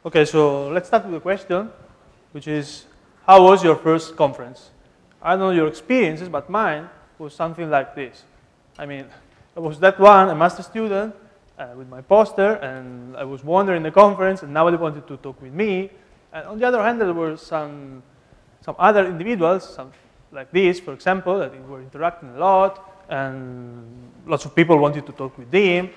Okay, so let's start with the question, which is, how was your first conference? I don't know your experiences, but mine was something like this. I mean, I was that one, a master student, with my poster, and I was wandering the conference, and nobody wanted to talk with me. And on the other hand, there were some other individuals, like this, for example, that were interacting a lot, and lots of people wanted to talk with them.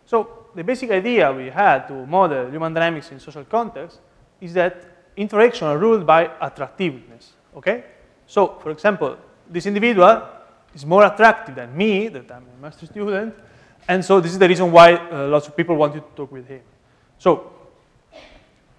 So the basic idea we had to model human dynamics in social context is that interactions are ruled by attractiveness, okay? So, for example, this individual is more attractive than me, that I'm a master student, and so this is the reason why lots of people wanted to talk with him. So,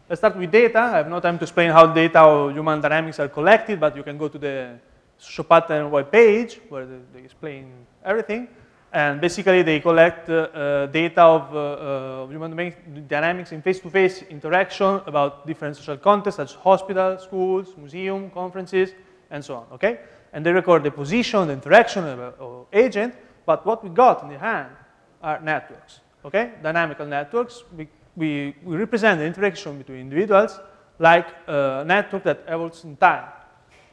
let's start with data. I have no time to explain how data or human dynamics are collected, but you can go to the social pattern webpage where they explain everything. And basically, they collect data of human dynamics in face-to-face interaction about different social contexts, such as hospitals, schools, museums, conferences, and so on, okay? And they record the position, the interaction of agent, but what we got in the hand are networks, okay? Dynamical networks. We represent the interaction between individuals like a network that evolves in time,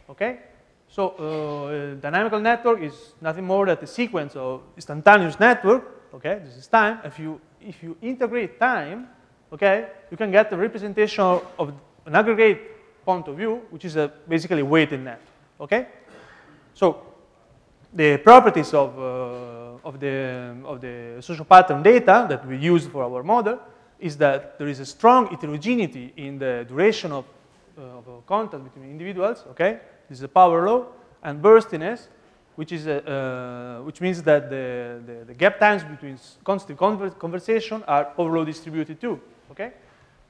okay? So a dynamical network is nothing more than a sequence of instantaneous network, okay? This is time. If you integrate time, okay, you can get a representation of an aggregate point of view, which is basically a weighted network, okay? So the properties of the social pattern data that we use for our model is that there is a strong heterogeneity in the duration of contact between individuals, okay? This is a power law, and burstiness, which means that the gap times between constant conversation are overload distributed too, okay?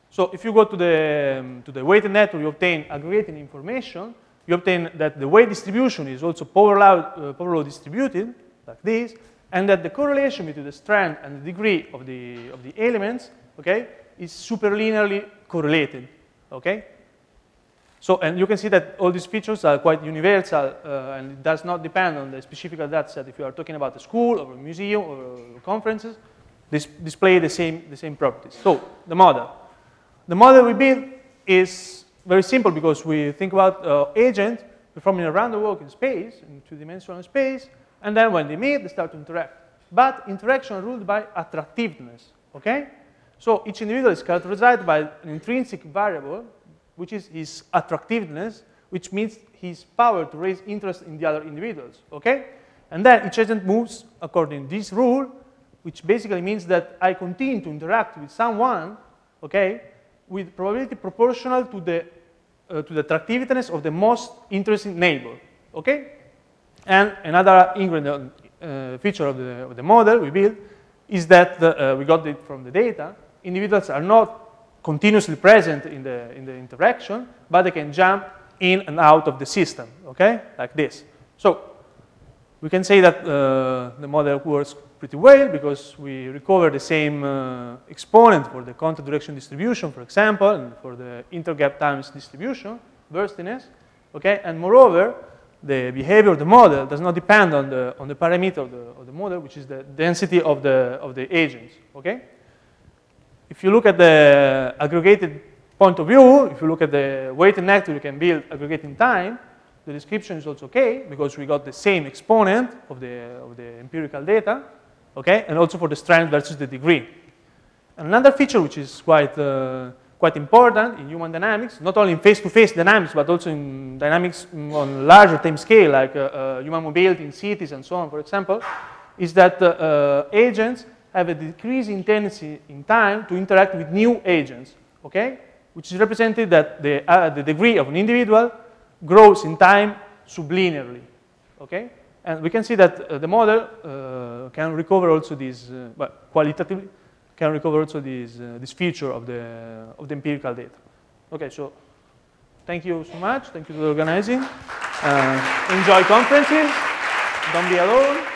So if you go to the weighted network, you obtain aggregating information. You obtain that the weight distribution is also power law distributed, like this, and that the correlation between the strength and the degree of the elements, okay, is superlinearly correlated, okay? So, and you can see that all these features are quite universal, and it does not depend on the specific data set. If you are talking about a school or a museum or conferences, this display the same properties. So, the model we build is very simple because we think about agents performing a random walk in space, in two-dimensional space, and then when they meet, they start to interact. But interaction are ruled by attractiveness, okay? So, each individual is characterized by an intrinsic variable, which is his attractiveness, which means his power to raise interest in the other individuals, okay? And then each agent moves according to this rule, which basically means that I continue to interact with someone, okay, with probability proportional to the attractiveness of the most interesting neighbor, okay? And another ingredient feature of the model we built is that we got it from the data. Individuals are not continuously present in the interaction, but they can jump in and out of the system, okay, like this. So we can say that the model works pretty well because we recover the same exponent for the contact direction distribution, for example, and for the intergap times distribution, burstiness, okay, and moreover, the behavior of the model does not depend on the parameter of the model, which is the density of the agents, okay? If you look at the aggregated point of view, if you look at the weighted network you can build aggregating time, the description is also okay because we got the same exponent of the empirical data, okay, and also for the strength versus the degree. And another feature which is quite important in human dynamics, not only in face-to-face dynamics, but also in dynamics on larger time scale, like human mobility in cities and so on, for example, is that agents have a decreasing tendency in time to interact with new agents, okay? Which is represented that the degree of an individual grows in time sublinearly, okay? And we can see that the model can recover also this, but qualitatively, can recover also this feature of the empirical data. Okay, so thank you so much. Thank you for organizing. Enjoy conferences. Don't be alone.